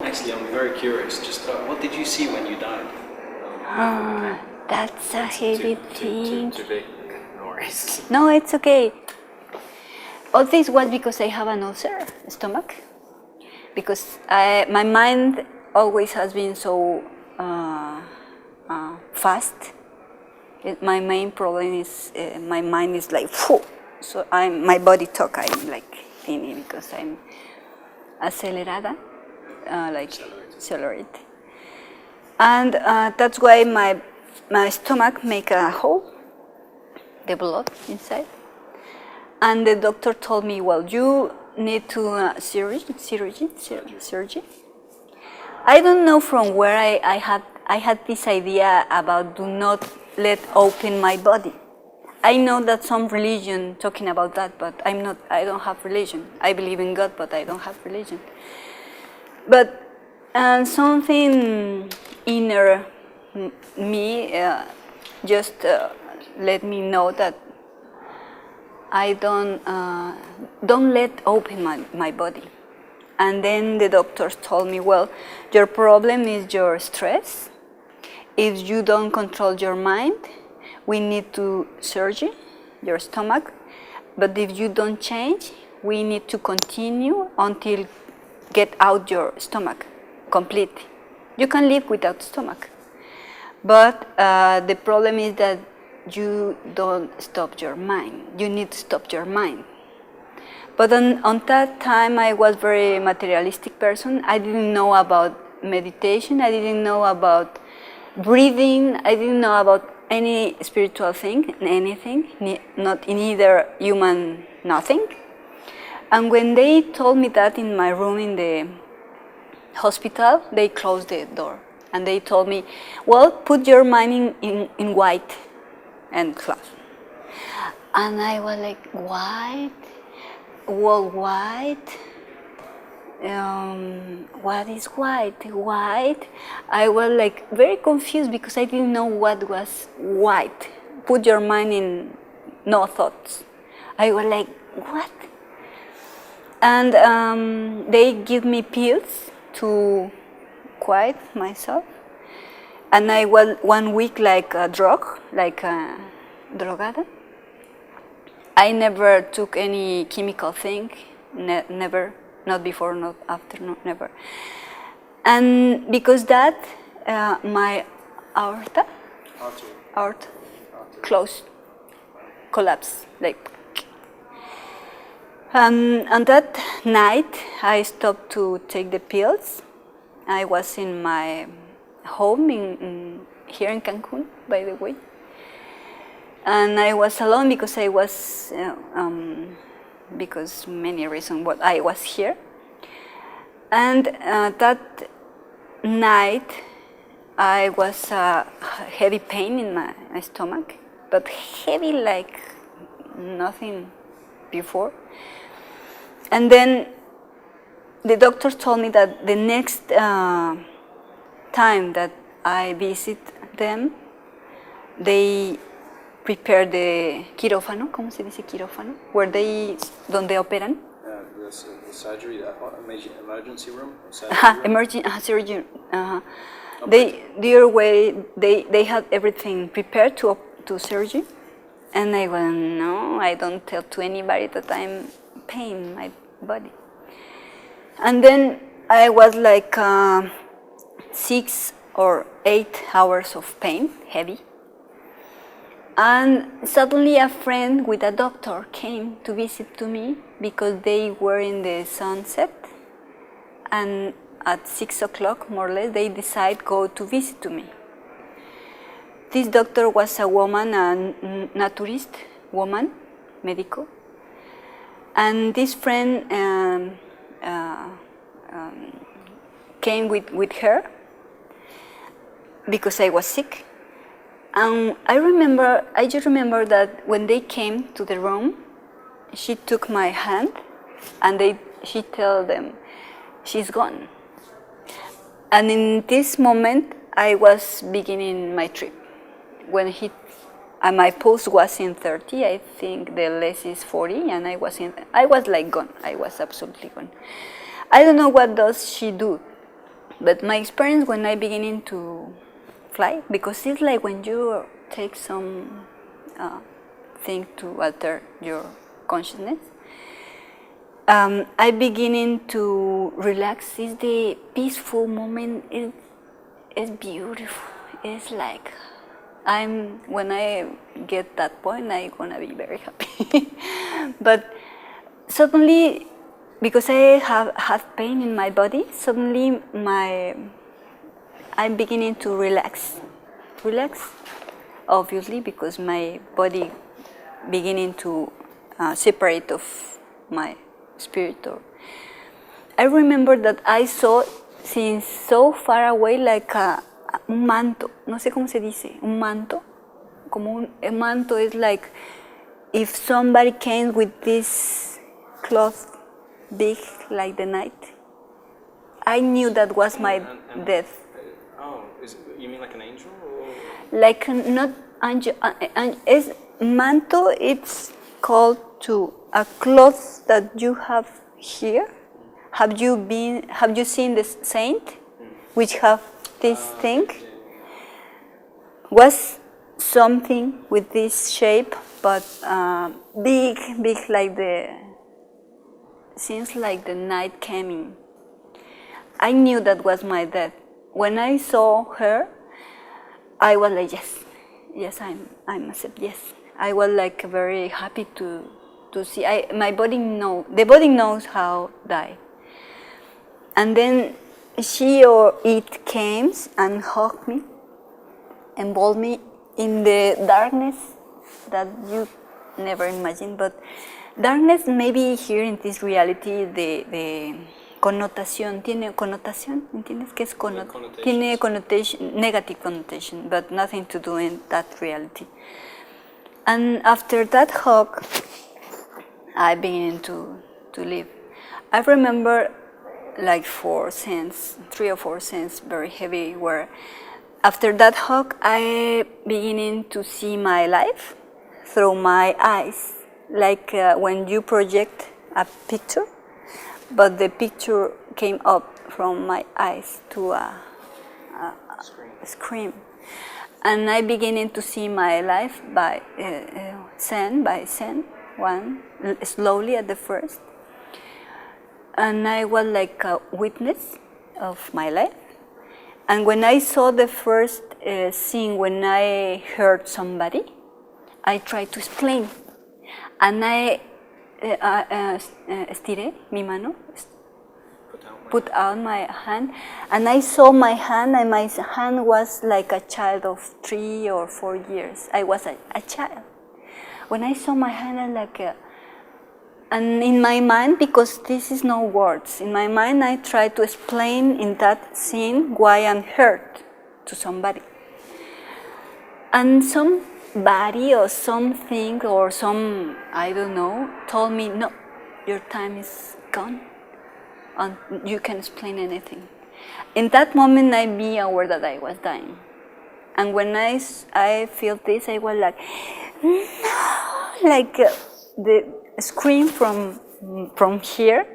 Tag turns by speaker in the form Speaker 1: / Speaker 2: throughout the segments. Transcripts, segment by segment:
Speaker 1: Actually, I'm very curious. Just what did you see when you died?
Speaker 2: That's a heavy thing.
Speaker 1: Too big noise.
Speaker 2: No, it's okay. All this was because I have an ulcer stomach. Because my mind always has been so fast. My main problem is my mind is like, phew. So my body talk, I'm like thinking because I'm acelerada, like accelerate. And that's why my stomach make a hole, the blood inside. And the doctor told me, well, you need to surgery. I don't know from where I had this idea about do not let open my body. I know that some religion talking about that, but I don't have religion. I believe in God, but I don't have religion. But something inner me just let me know that I don't let open my body. And then the doctors told me, well, your problem is your stress. If you don't control your mind, we need to surgery your stomach. But if you don't change, we need to continue until get out your stomach completely. You can live without stomach. But the problem is that you don't stop your mind. You need to stop your mind. But on that time, I was very materialistic person. I didn't know about meditation. I didn't know about breathing. I didn't know about any spiritual thing, anything, not in either human, nothing. And when they told me that in my room in the hospital, they closed the door. And they told me, well, put your mind in white and close. And I was like, white? Well, white? What is white? White? I was like very confused because I didn't know what was white. Put your mind in no thoughts. I was like, what? And they give me pills to quiet myself. And I was 1 week like a drug, like a drogada. I never took any chemical thing, never, not before, not after, no, never. And because that, my aorta closed, collapsed, like. And that night, I stopped to take the pills. I was in my home here in Cancun, by the way. And I was alone because I was, because many reasons, but I was here. And that night, I was heavy pain in my stomach, but heavy like nothing before. And then the doctors told me that the next time that I visit them, they prepare the quirófano, ¿cómo se dice quirófano? Donde operan.
Speaker 1: The surgery, emergency room.
Speaker 2: Emergency surgery. They had everything prepared to surgery, and I went, no, I don't tell to anybody that I'm pain my body. And then I was like 6 or 8 hours of pain, heavy. And suddenly a friend with a doctor came to visit to me because they were in the sunset. And at 6 o'clock, more or less, they decide go to visit to me. This doctor was a woman, a naturist woman, medico. And this friend came with her because I was sick. And I just remember that when they came to the room, she took my hand and she told them, she's gone. And in this moment, I was beginning my trip. When my pulse was in 30, I think the less is 40, and I was like gone. I was absolutely gone. I don't know what does she do But my experience when I beginning to fly, because it's like when you take some thing to alter your consciousness, I beginning to relax. It's the peaceful moment. It's beautiful. It's like when I get that point, I'm gonna be very happy. But suddenly, because I have had pain in my body, suddenly I'm beginning to relax. Relax, obviously, because my body beginning to separate of my spirit. I remember that I saw since so far away like un manto, no sé cómo se dice, un manto, como un manto is like if somebody came with this cloth big like the night. I knew that was my death.
Speaker 1: Oh, you mean like an angel? Or?
Speaker 2: Like not angel, is manto. It's called to a cloth that you have here. Have you seen the saint, which have this thing? Was something with this shape, but big, like seems like the night coming. I knew that was my death. When I saw her, I was like, yes, I'm accept, yes. I was like very happy to see. My body the body knows how die. And then she or it came and hugged me, involved me in the darkness that you never imagined. But darkness, maybe here in this reality, the connotación, tiene connotación, ¿entiendes qué es tiene connotation, negative connotation, but nothing to do in that reality. And after that hug, I began to live. I remember like 3 or 4 cents, very heavy, where after that hug, I beginning to see my life through my eyes, like when you project a picture, but the picture came up from my eyes to a screen. And I beginning to see my life by scene by scene, slowly at the first. And I was like a witness of my life. And when I saw the first scene, when I heard somebody, I tried to explain. And I estiré mi mano, put out my hand, and I saw my hand, and my hand was like a child of 3 or 4 years. I was a child. When I saw my hand, I like and in my mind, because this is no words, in my mind I try to explain in that scene why I'm hurt to somebody. And somebody or something or some, I don't know, told me, no, your time is gone and you can explain anything. In that moment I be aware that I was dying. And when I feel this, I was like, no, like the scream from here.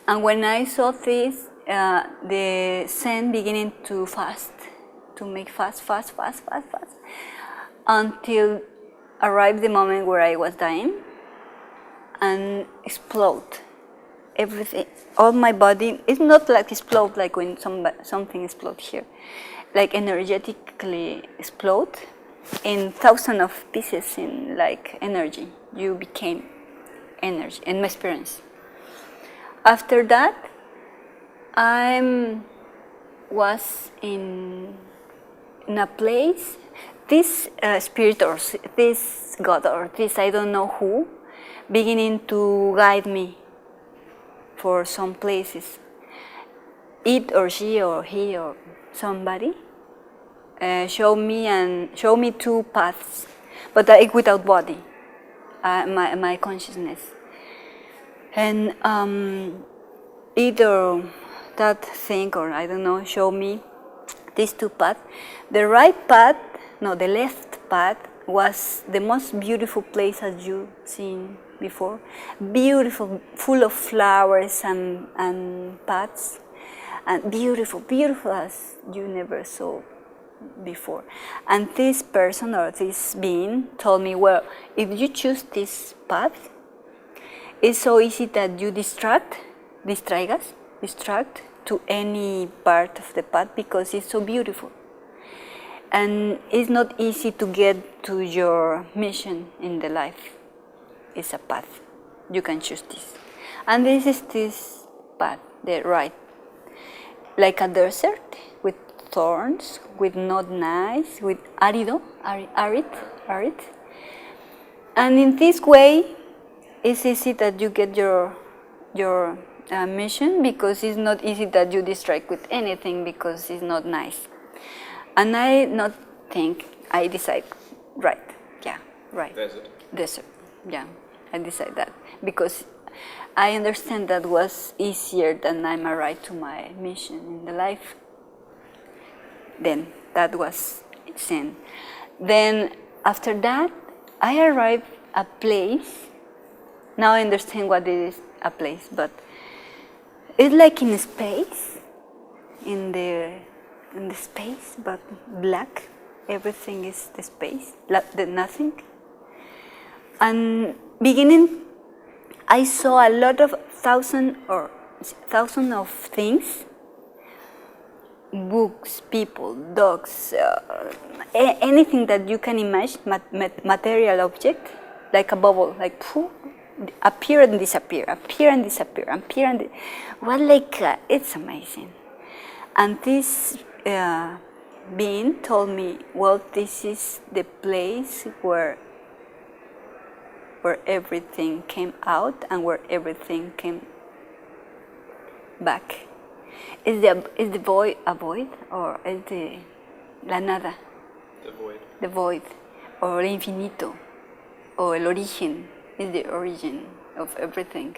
Speaker 2: And when I saw this, the scene beginning to make fast, until arrived the moment where I was dying and explode. Everything, all my body, it's not like explode like when something explodes here, like energetically explode in thousands of pieces in like energy. You became energy in my experience. After that, I was in a place, this spirit or this God or this I don't know who, beginning to guide me for some places. It or she or he or somebody show me 2 paths, but without body. My consciousness, and either that thing or I don't know, show me these 2 paths. The right path, no, the left path was the most beautiful place as you seen before. Beautiful, full of flowers and paths. and beautiful, beautiful as you never saw before. And this person or this being told me, well, if you choose this path, it's so easy that you distract to any part of the path because it's so beautiful. And it's not easy to get to your mission in the life. It's a path. You can choose this. And this is this path, the right. Like a desert with thorns, with not nice, with arid. And in this way, it's easy that you get your mission because it's not easy that you distract with anything because it's not nice. And I not think, I decide, right, yeah, right. Desert, yeah, I decide that because I understand that was easier than I'm arrived to my mission in the life. Then that was Zen. Then after that, I arrived at a place. Now I understand what it is a place, but it's like in space, in the space, but black. Everything is the space, the nothing. And beginning, I saw a lot of thousands of things, books, people, dogs, anything that you can imagine, material object, like a bubble, like poof, appear and disappear, appear and disappear, appear and well, like it's amazing. And this being told me, well, this is the place where everything came out and where everything came back. Is the void a void, or is the la nada?
Speaker 1: The void.
Speaker 2: The void, or el infinito, or el origen, is the origin of everything.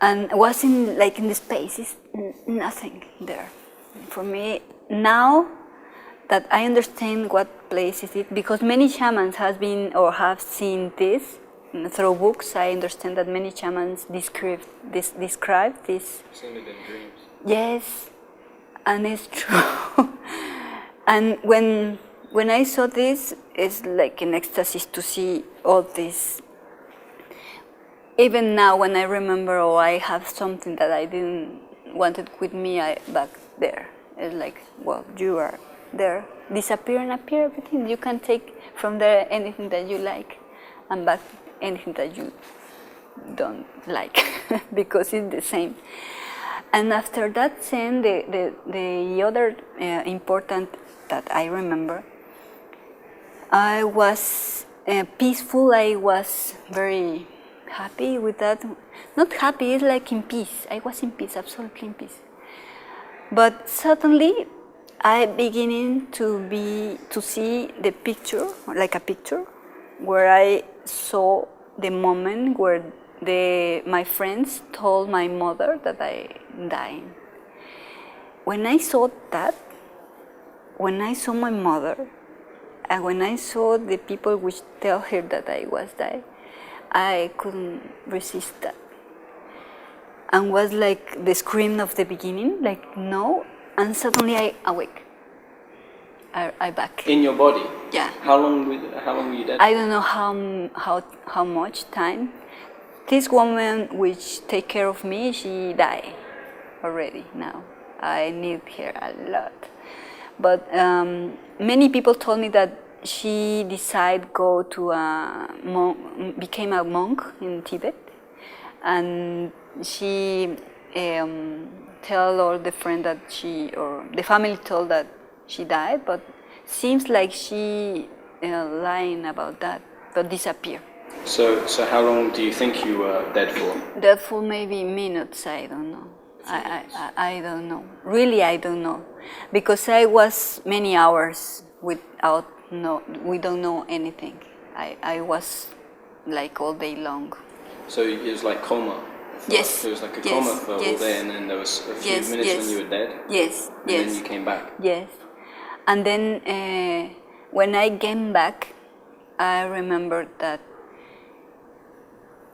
Speaker 2: And wasn't like in the space, it's nothing there. For me, now that I understand what place is it, because many shamans has been or have seen this through books. I understand that many shamans describe this.
Speaker 1: Seen it in dreams.
Speaker 2: Yes, and it's true. And when I saw this, it's like an ecstasy to see all this. Even now, when I remember, or I have something that I didn't want it with me, back there. It's like, well, you are there, disappear and appear, everything. You can take from there anything that you like, and back anything that you don't like, because it's the same. And after that scene, the other important that I remember, I was peaceful. I was very happy with that. Not happy, it's like in peace. I was in peace, absolutely in peace. But suddenly, I beginning to see the picture, like a picture, where I saw the moment where my friends told my mother that I dying. When I saw that, when I saw my mother, and when I saw the people which tell her that I was dying, I couldn't resist that. And was like the scream of the beginning, like no, and suddenly I awake. I back.
Speaker 1: In your body?
Speaker 2: Yeah.
Speaker 1: How long were you dead?
Speaker 2: I don't know how much time. This woman which take care of me, she died already now. I need her a lot. But many people told me that she decided go to became a monk in Tibet, and she tell all the friend that the family told that she died, but seems like she lying about that, but disappear.
Speaker 1: So how long do you think you were dead for?
Speaker 2: Dead for maybe minutes, I don't know. I don't know. Really, I don't know. Because I was many hours without, we don't know anything. I was like all day long.
Speaker 1: So it was like coma?
Speaker 2: Yes.
Speaker 1: It was like a coma for all day, and then there was a few minutes when you were dead?
Speaker 2: Yes,
Speaker 1: and then you came back?
Speaker 2: Yes. And then when I came back, I remembered that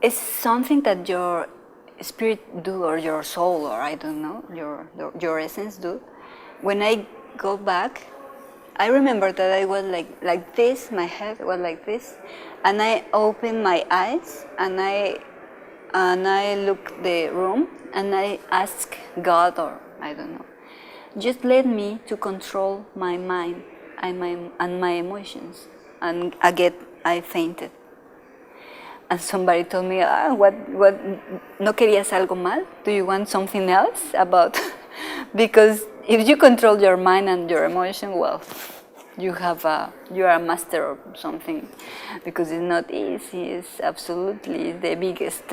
Speaker 2: it's something that your spirit do, or your soul, or I don't know, your essence do. When I go back, I remember that I was like this, my head was like this, and I opened my eyes and I looked the room and I asked God, or I don't know, just let me to control my mind and my emotions. And again, I fainted. And somebody told me, what, ¿no querías algo mal? Do you want something else about? Because if you control your mind and your emotion, well, you are a master of something. Because it's not easy, it's absolutely the biggest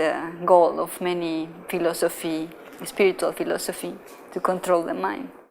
Speaker 2: goal of many spiritual philosophy, to control the mind.